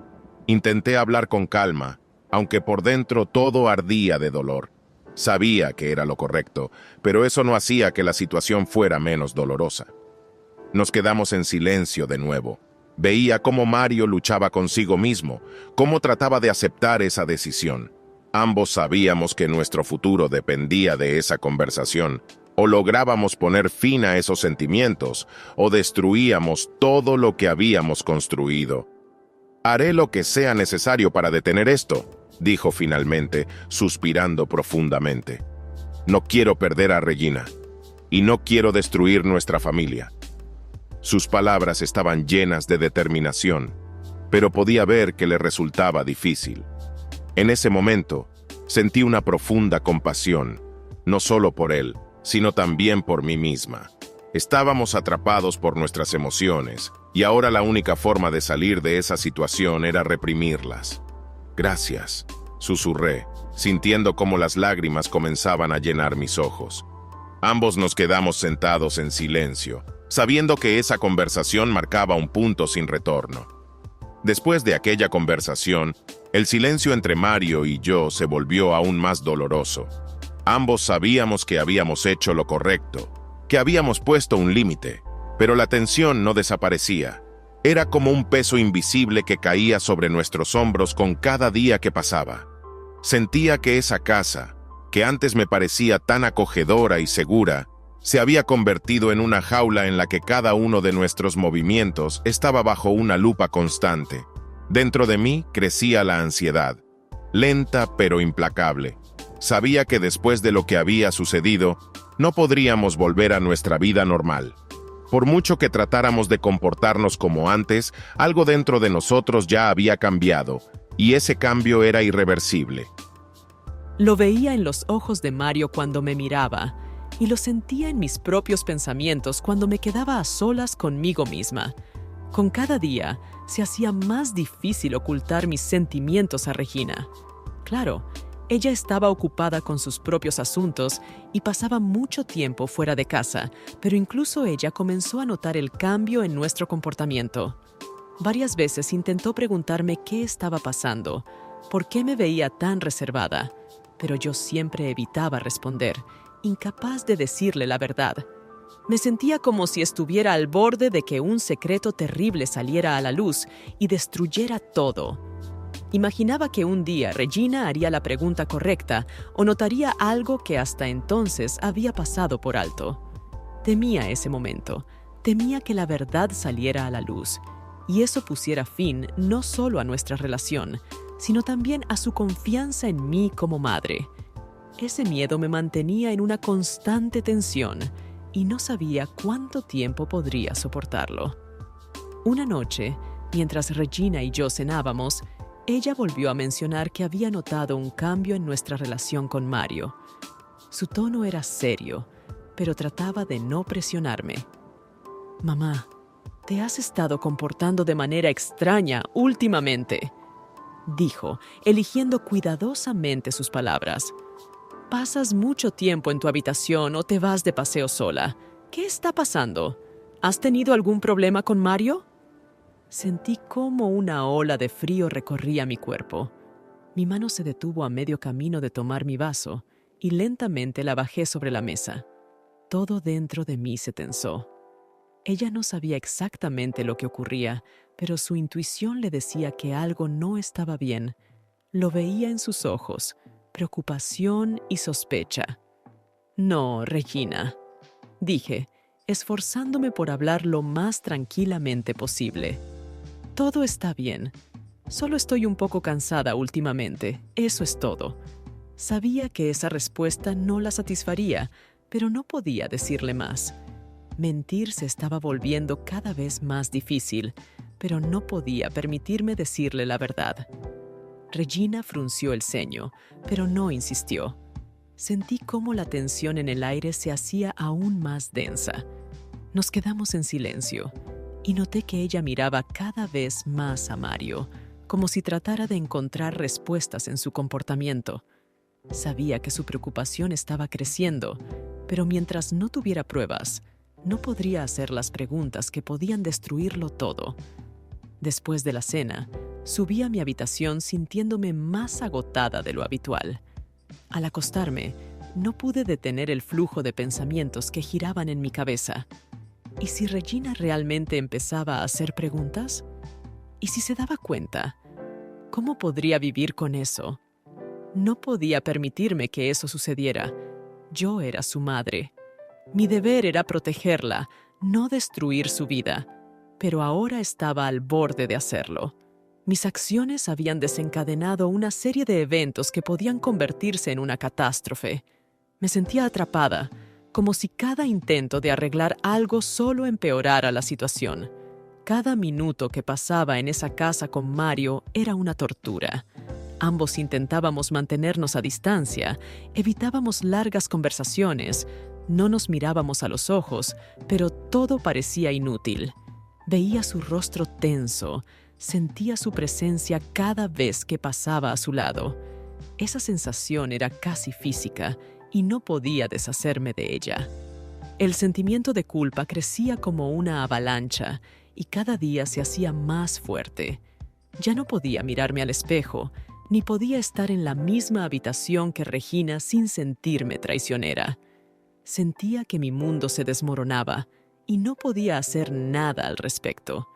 Intenté hablar con calma, aunque por dentro todo ardía de dolor. Sabía que era lo correcto, pero eso no hacía que la situación fuera menos dolorosa. Nos quedamos en silencio de nuevo. Veía cómo Mario luchaba consigo mismo, cómo trataba de aceptar esa decisión. Ambos sabíamos que nuestro futuro dependía de esa conversación. O lográbamos poner fin a esos sentimientos, o destruíamos todo lo que habíamos construido. «Haré lo que sea necesario para detener esto», dijo finalmente, suspirando profundamente. «No quiero perder a Regina, y no quiero destruir nuestra familia». Sus palabras estaban llenas de determinación, pero podía ver que le resultaba difícil. En ese momento, sentí una profunda compasión, no solo por él, sino también por mí misma. Estábamos atrapados por nuestras emociones, y ahora la única forma de salir de esa situación era reprimirlas. «Gracias», susurré, sintiendo cómo las lágrimas comenzaban a llenar mis ojos. Ambos nos quedamos sentados en silencio, sabiendo que esa conversación marcaba un punto sin retorno. Después de aquella conversación, el silencio entre Mario y yo se volvió aún más doloroso. Ambos sabíamos que habíamos hecho lo correcto, que habíamos puesto un límite, pero la tensión no desaparecía. Era como un peso invisible que caía sobre nuestros hombros con cada día que pasaba. Sentía que esa casa, que antes me parecía tan acogedora y segura, se había convertido en una jaula en la que cada uno de nuestros movimientos estaba bajo una lupa constante. Dentro de mí crecía la ansiedad, lenta pero implacable. Sabía que después de lo que había sucedido, no podríamos volver a nuestra vida normal. Por mucho que tratáramos de comportarnos como antes, algo dentro de nosotros ya había cambiado, y ese cambio era irreversible. Lo veía en los ojos de Mario cuando me miraba, y lo sentía en mis propios pensamientos cuando me quedaba a solas conmigo misma. Con cada día, se hacía más difícil ocultar mis sentimientos a Regina. Claro, ella estaba ocupada con sus propios asuntos y pasaba mucho tiempo fuera de casa, pero incluso ella comenzó a notar el cambio en nuestro comportamiento. Varias veces intentó preguntarme qué estaba pasando, por qué me veía tan reservada, pero yo siempre evitaba responder, incapaz de decirle la verdad. Me sentía como si estuviera al borde de que un secreto terrible saliera a la luz y destruyera todo. Imaginaba que un día Regina haría la pregunta correcta o notaría algo que hasta entonces había pasado por alto. Temía ese momento, temía que la verdad saliera a la luz, y eso pusiera fin no solo a nuestra relación, sino también a su confianza en mí como madre. Ese miedo me mantenía en una constante tensión y no sabía cuánto tiempo podría soportarlo. Una noche, mientras Regina y yo cenábamos, ella volvió a mencionar que había notado un cambio en nuestra relación con Mario. Su tono era serio, pero trataba de no presionarme. «Mamá, te has estado comportando de manera extraña últimamente», dijo, eligiendo cuidadosamente sus palabras. «Pasas mucho tiempo en tu habitación o te vas de paseo sola. ¿Qué está pasando? ¿Has tenido algún problema con Mario?» Sentí cómo una ola de frío recorría mi cuerpo. Mi mano se detuvo a medio camino de tomar mi vaso y lentamente la bajé sobre la mesa. Todo dentro de mí se tensó. Ella no sabía exactamente lo que ocurría, pero su intuición le decía que algo no estaba bien. Lo veía en sus ojos, preocupación y sospecha. «No, Regina», dije, esforzándome por hablar lo más tranquilamente posible. «Todo está bien. Solo estoy un poco cansada últimamente, eso es todo». Sabía que esa respuesta no la satisfaría, pero no podía decirle más. Mentir se estaba volviendo cada vez más difícil, pero no podía permitirme decirle la verdad. Regina frunció el ceño, pero no insistió. Sentí cómo la tensión en el aire se hacía aún más densa. Nos quedamos en silencio, y noté que ella miraba cada vez más a Mario, como si tratara de encontrar respuestas en su comportamiento. Sabía que su preocupación estaba creciendo, pero mientras no tuviera pruebas, no podría hacer las preguntas que podían destruirlo todo. Después de la cena, subí a mi habitación sintiéndome más agotada de lo habitual. Al acostarme, no pude detener el flujo de pensamientos que giraban en mi cabeza. ¿Y si Regina realmente empezaba a hacer preguntas? ¿Y si se daba cuenta? ¿Cómo podría vivir con eso? No podía permitirme que eso sucediera. Yo era su madre. Mi deber era protegerla, no destruir su vida, pero ahora estaba al borde de hacerlo. Mis acciones habían desencadenado una serie de eventos que podían convertirse en una catástrofe. Me sentía atrapada, como si cada intento de arreglar algo solo empeorara la situación. Cada minuto que pasaba en esa casa con Mario era una tortura. Ambos intentábamos mantenernos a distancia, evitábamos largas conversaciones, no nos mirábamos a los ojos, pero todo parecía inútil. Veía su rostro tenso, sentía su presencia cada vez que pasaba a su lado. Esa sensación era casi física y no podía deshacerme de ella. El sentimiento de culpa crecía como una avalancha y cada día se hacía más fuerte. Ya no podía mirarme al espejo, ni podía estar en la misma habitación que Regina sin sentirme traicionera. Sentía que mi mundo se desmoronaba y no podía hacer nada al respecto.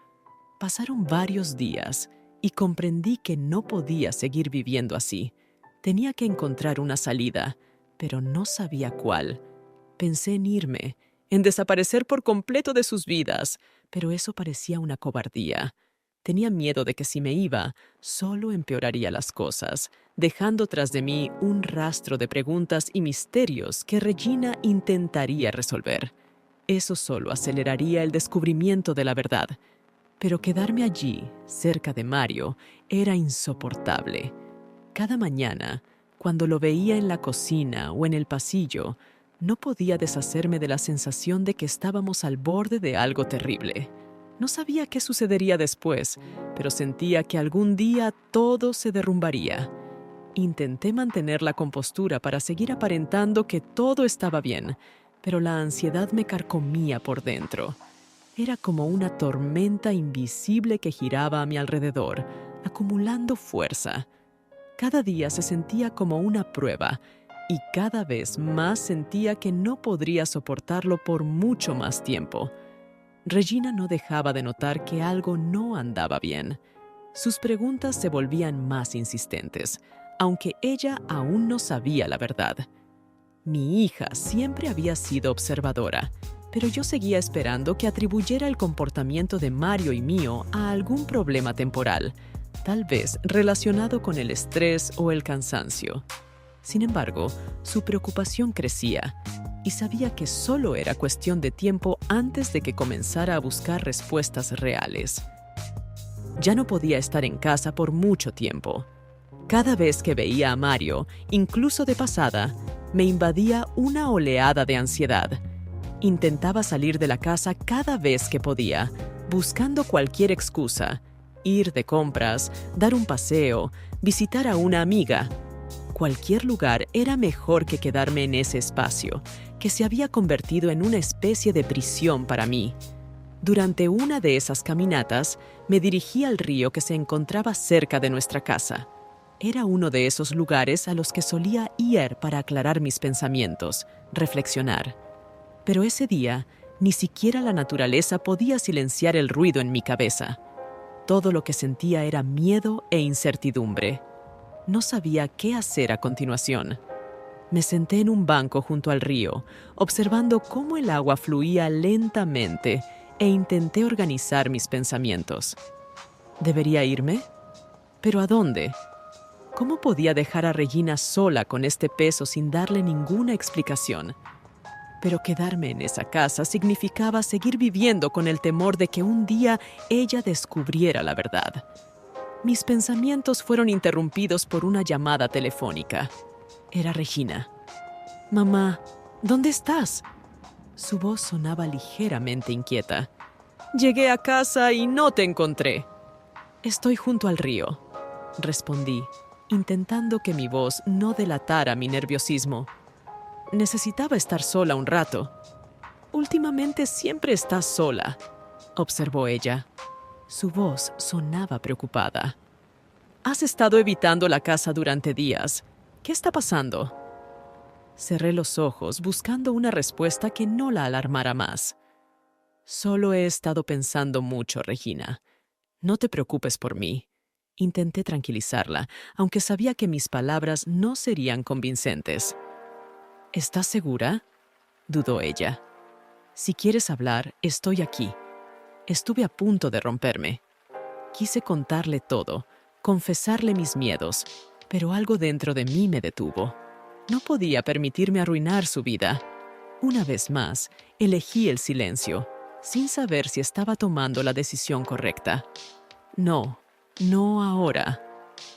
Pasaron varios días y comprendí que no podía seguir viviendo así. Tenía que encontrar una salida, pero no sabía cuál. Pensé en irme, en desaparecer por completo de sus vidas, pero eso parecía una cobardía. Tenía miedo de que si me iba, solo empeoraría las cosas, dejando tras de mí un rastro de preguntas y misterios que Regina intentaría resolver. Eso solo aceleraría el descubrimiento de la verdad. Pero quedarme allí, cerca de Mario, era insoportable. Cada mañana, cuando lo veía en la cocina o en el pasillo, no podía deshacerme de la sensación de que estábamos al borde de algo terrible. No sabía qué sucedería después, pero sentía que algún día todo se derrumbaría. Intenté mantener la compostura para seguir aparentando que todo estaba bien, pero la ansiedad me carcomía por dentro. Era como una tormenta invisible que giraba a mi alrededor, acumulando fuerza. Cada día se sentía como una prueba, y cada vez más sentía que no podría soportarlo por mucho más tiempo. Regina no dejaba de notar que algo no andaba bien. Sus preguntas se volvían más insistentes, aunque ella aún no sabía la verdad. Mi hija siempre había sido observadora, pero yo seguía esperando que atribuyera el comportamiento de Mario y mío a algún problema temporal, tal vez relacionado con el estrés o el cansancio. Sin embargo, su preocupación crecía, y sabía que solo era cuestión de tiempo antes de que comenzara a buscar respuestas reales. Ya no podía estar en casa por mucho tiempo. Cada vez que veía a Mario, incluso de pasada, me invadía una oleada de ansiedad. Intentaba salir de la casa cada vez que podía, buscando cualquier excusa: ir de compras, dar un paseo, visitar a una amiga. Cualquier lugar era mejor que quedarme en ese espacio, que se había convertido en una especie de prisión para mí. Durante una de esas caminatas, me dirigí al río que se encontraba cerca de nuestra casa. Era uno de esos lugares a los que solía ir para aclarar mis pensamientos, reflexionar. Pero ese día, ni siquiera la naturaleza podía silenciar el ruido en mi cabeza. Todo lo que sentía era miedo e incertidumbre. No sabía qué hacer a continuación. Me senté en un banco junto al río, observando cómo el agua fluía lentamente, e intenté organizar mis pensamientos. ¿Debería irme? ¿Pero a dónde? ¿Cómo podía dejar a Regina sola con este peso sin darle ninguna explicación? Pero quedarme en esa casa significaba seguir viviendo con el temor de que un día ella descubriera la verdad. Mis pensamientos fueron interrumpidos por una llamada telefónica. Era Regina. «Mamá, ¿dónde estás?». Su voz sonaba ligeramente inquieta. Llegué a casa y no te encontré. Estoy junto al río, respondí, intentando que mi voz no delatara mi nerviosismo. Necesitaba estar sola un rato. Últimamente siempre estás sola, observó ella. Su voz sonaba preocupada. Has estado evitando la casa durante días. ¿Qué está pasando? Cerré los ojos buscando una respuesta que no la alarmara más. Solo he estado pensando mucho, Regina. No te preocupes por mí. Intenté tranquilizarla, aunque sabía que mis palabras no serían convincentes. ¿Estás segura?, dudó ella. Si quieres hablar, estoy aquí. Estuve a punto de romperme. Quise contarle todo, confesarle mis miedos, pero algo dentro de mí me detuvo. No podía permitirme arruinar su vida. Una vez más, elegí el silencio, sin saber si estaba tomando la decisión correcta. No, no ahora,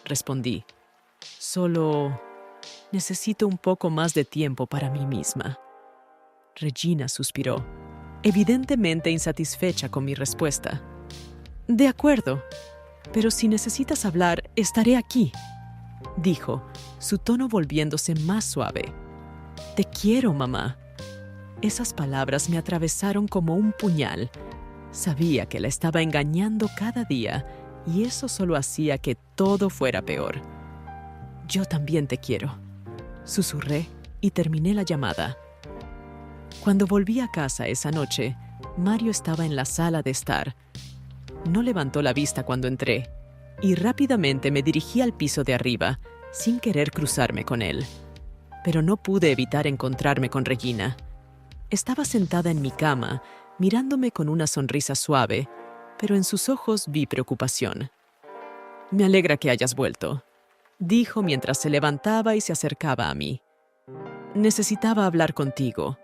respondí. Solo necesito un poco más de tiempo para mí misma. Regina suspiró, evidentemente insatisfecha con mi respuesta. De acuerdo, pero si necesitas hablar, estaré aquí, dijo, su tono volviéndose más suave. Te quiero, mamá. Esas palabras me atravesaron como un puñal. Sabía que la estaba engañando cada día y eso solo hacía que todo fuera peor. Yo también te quiero, susurré y terminé la llamada. Cuando volví a casa esa noche, Mario estaba en la sala de estar. No levantó la vista cuando entré y rápidamente me dirigí al piso de arriba, sin querer cruzarme con él. Pero no pude evitar encontrarme con Regina. Estaba sentada en mi cama, mirándome con una sonrisa suave, pero en sus ojos vi preocupación. Me alegra que hayas vuelto, dijo mientras se levantaba y se acercaba a mí. Necesitaba hablar contigo.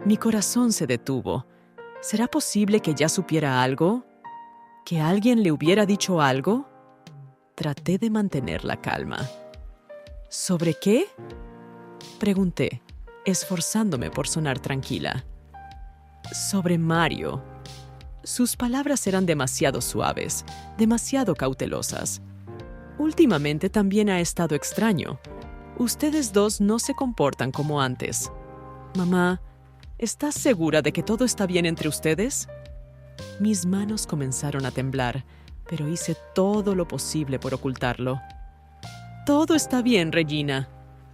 Mi corazón se detuvo. ¿Será posible que ya supiera algo? ¿Que alguien le hubiera dicho algo? Traté de mantener la calma. ¿Sobre qué?, pregunté, esforzándome por sonar tranquila. Sobre Mario. Sus palabras eran demasiado suaves, demasiado cautelosas. Últimamente también ha estado extraño. Ustedes dos no se comportan como antes. Mamá, ¿estás segura de que todo está bien entre ustedes? Mis manos comenzaron a temblar, pero hice todo lo posible por ocultarlo. Todo está bien, Regina.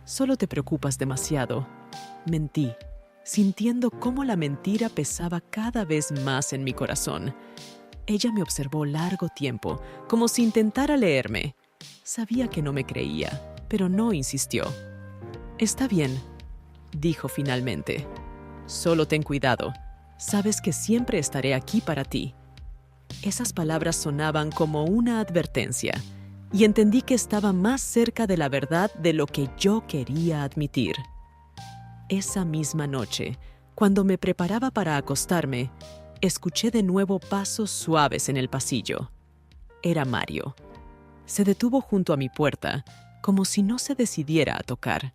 Solo te preocupas demasiado. Mentí, sintiendo cómo la mentira pesaba cada vez más en mi corazón. Ella me observó largo tiempo, como si intentara leerme. Sabía que no me creía, pero no insistió. Está bien, dijo finalmente. Solo ten cuidado. Sabes que siempre estaré aquí para ti. Esas palabras sonaban como una advertencia, y entendí que estaba más cerca de la verdad de lo que yo quería admitir. Esa misma noche, cuando me preparaba para acostarme, escuché de nuevo pasos suaves en el pasillo. Era Mario. Se detuvo junto a mi puerta, como si no se decidiera a tocar.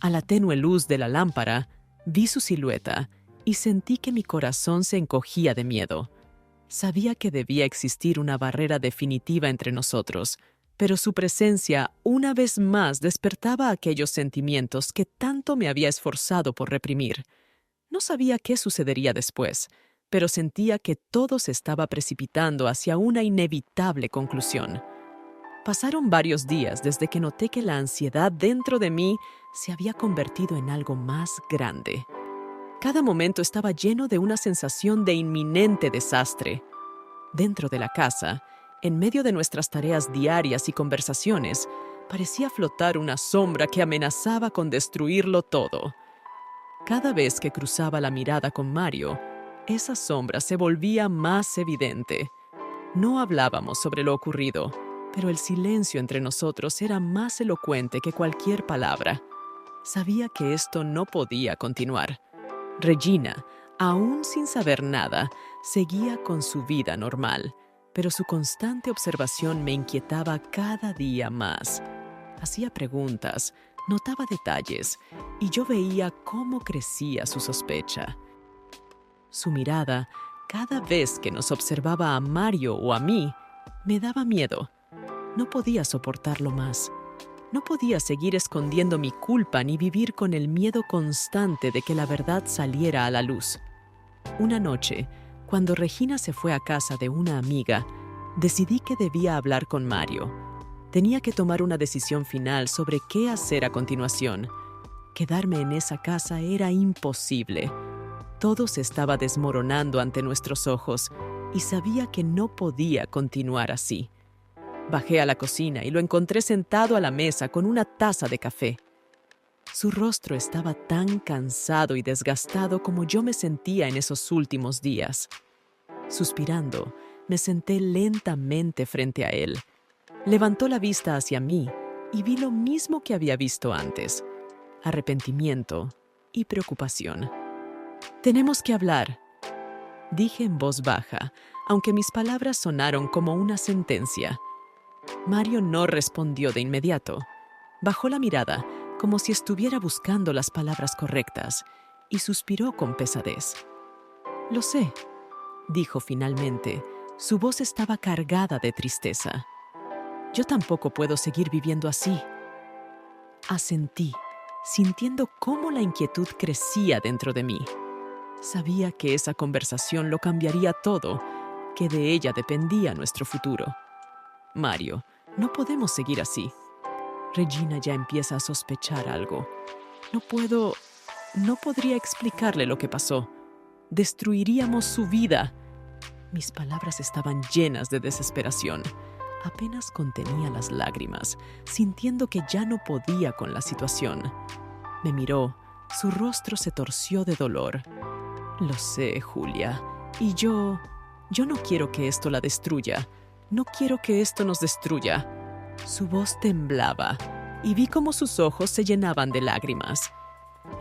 A la tenue luz de la lámpara, vi su silueta y sentí que mi corazón se encogía de miedo. Sabía que debía existir una barrera definitiva entre nosotros, pero su presencia una vez más despertaba aquellos sentimientos que tanto me había esforzado por reprimir. No sabía qué sucedería después, pero sentía que todo se estaba precipitando hacia una inevitable conclusión. Pasaron varios días desde que noté que la ansiedad dentro de mí se había convertido en algo más grande. Cada momento estaba lleno de una sensación de inminente desastre. Dentro de la casa, en medio de nuestras tareas diarias y conversaciones, parecía flotar una sombra que amenazaba con destruirlo todo. Cada vez que cruzaba la mirada con Mario, esa sombra se volvía más evidente. No hablábamos sobre lo ocurrido, pero el silencio entre nosotros era más elocuente que cualquier palabra. Sabía que esto no podía continuar. Regina, aún sin saber nada, seguía con su vida normal, pero su constante observación me inquietaba cada día más. Hacía preguntas, notaba detalles, y yo veía cómo crecía su sospecha. Su mirada Cada vez que nos observaba a Mario o a mí, me daba miedo. No podía soportarlo más. No podía seguir escondiendo mi culpa ni vivir con el miedo constante de que la verdad saliera a la luz. Una noche, cuando Regina se fue a casa de una amiga, decidí que debía hablar con Mario. Tenía que tomar una decisión final sobre qué hacer a continuación. Quedarme en esa casa era imposible. Todo se estaba desmoronando ante nuestros ojos y sabía que no podía continuar así. Bajé a la cocina y lo encontré sentado a la mesa con una taza de café. Su rostro estaba tan cansado y desgastado como yo me sentía en esos últimos días. Suspirando, me senté lentamente frente a él. Levantó la vista hacia mí y vi lo mismo que había visto antes: arrepentimiento y preocupación. «Tenemos que hablar», dije en voz baja, aunque mis palabras sonaron como una sentencia. Mario no respondió de inmediato. Bajó la mirada, como si estuviera buscando las palabras correctas, y suspiró con pesadez. «Lo sé», dijo finalmente. Su voz estaba cargada de tristeza. «Yo tampoco puedo seguir viviendo así». Asentí, sintiendo cómo la inquietud crecía dentro de mí. Sabía que esa conversación lo cambiaría todo, que de ella dependía nuestro futuro. «Mario, no podemos seguir así. Regina ya empieza a sospechar algo. No podría explicarle lo que pasó. Destruiríamos su vida». Mis palabras estaban llenas de desesperación. Apenas contenía las lágrimas, sintiendo que ya no podía con la situación. Me miró, su rostro se torció de dolor. «Lo sé, Julia, y yo no quiero que esto la destruya. No quiero que esto nos destruya». Su voz temblaba y vi cómo sus ojos se llenaban de lágrimas.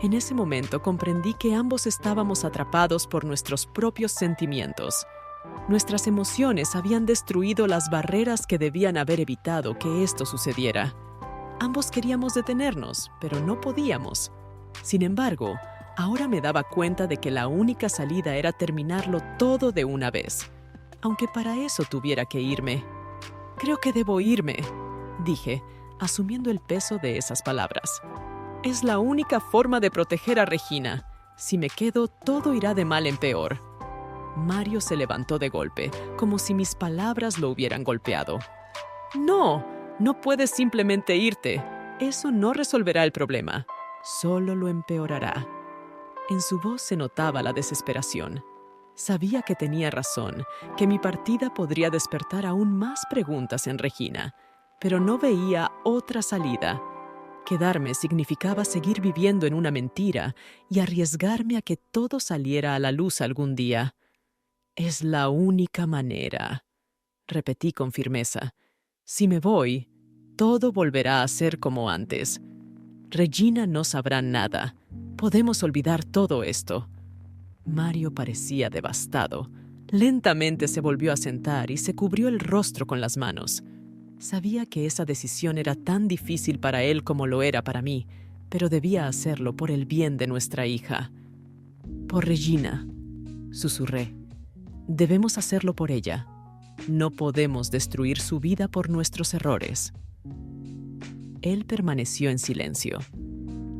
En ese momento comprendí que ambos estábamos atrapados por nuestros propios sentimientos. Nuestras emociones habían destruido las barreras que debían haber evitado que esto sucediera. Ambos queríamos detenernos, pero no podíamos. Sin embargo, ahora me daba cuenta de que la única salida era terminarlo todo de una vez, aunque para eso tuviera que irme. «Creo que debo irme», dije, asumiendo el peso de esas palabras. «Es la única forma de proteger a Regina. Si me quedo, todo irá de mal en peor». Mario se levantó de golpe, como si mis palabras lo hubieran golpeado. «No, no puedes simplemente irte. Eso no resolverá el problema. Solo lo empeorará». En su voz se notaba la desesperación. Sabía que tenía razón, que mi partida podría despertar aún más preguntas en Regina, pero no veía otra salida. Quedarme significaba seguir viviendo en una mentira y arriesgarme a que todo saliera a la luz algún día. «Es la única manera», repetí con firmeza. «Si me voy, todo volverá a ser como antes. Regina no sabrá nada. Podemos olvidar todo esto». Mario parecía devastado. Lentamente se volvió a sentar y se cubrió el rostro con las manos. Sabía que esa decisión era tan difícil para él como lo era para mí, pero debía hacerlo por el bien de nuestra hija. «Por Regina», susurré. «Debemos hacerlo por ella. No podemos destruir su vida por nuestros errores». Él permaneció en silencio.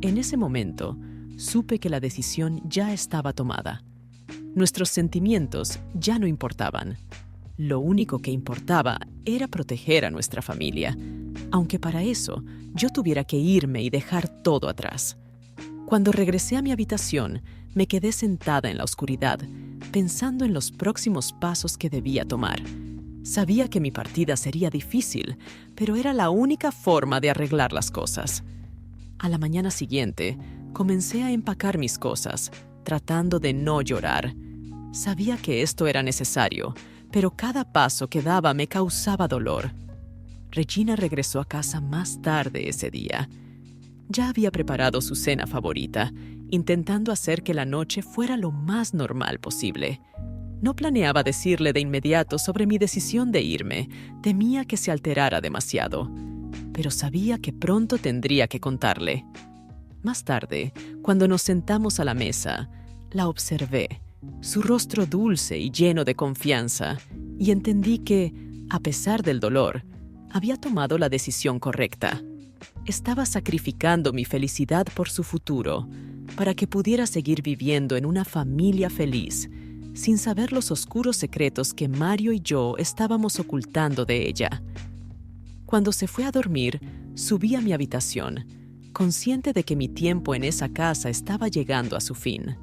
En ese momento, supe que la decisión ya estaba tomada. Nuestros sentimientos ya no importaban. Lo único que importaba era proteger a nuestra familia, aunque para eso yo tuviera que irme y dejar todo atrás. Cuando regresé a mi habitación, me quedé sentada en la oscuridad, pensando en los próximos pasos que debía tomar. Sabía que mi partida sería difícil, pero era la única forma de arreglar las cosas. A la mañana siguiente, comencé a empacar mis cosas, tratando de no llorar. Sabía que esto era necesario, pero cada paso que daba me causaba dolor. Regina regresó a casa más tarde ese día. Ya había preparado su cena favorita, intentando hacer que la noche fuera lo más normal posible. No planeaba decirle de inmediato sobre mi decisión de irme, temía que se alterara demasiado, pero sabía que pronto tendría que contarle. Más tarde, cuando nos sentamos a la mesa, la observé su rostro dulce y lleno de confianza, y entendí que, a pesar del dolor, había tomado la decisión correcta. Estaba sacrificando mi felicidad por su futuro, para que pudiera seguir viviendo en una familia feliz, sin saber los oscuros secretos que Mario y yo estábamos ocultando de ella. Cuando se fue a dormir, subí a mi habitación, consciente de que mi tiempo en esa casa estaba llegando a su fin.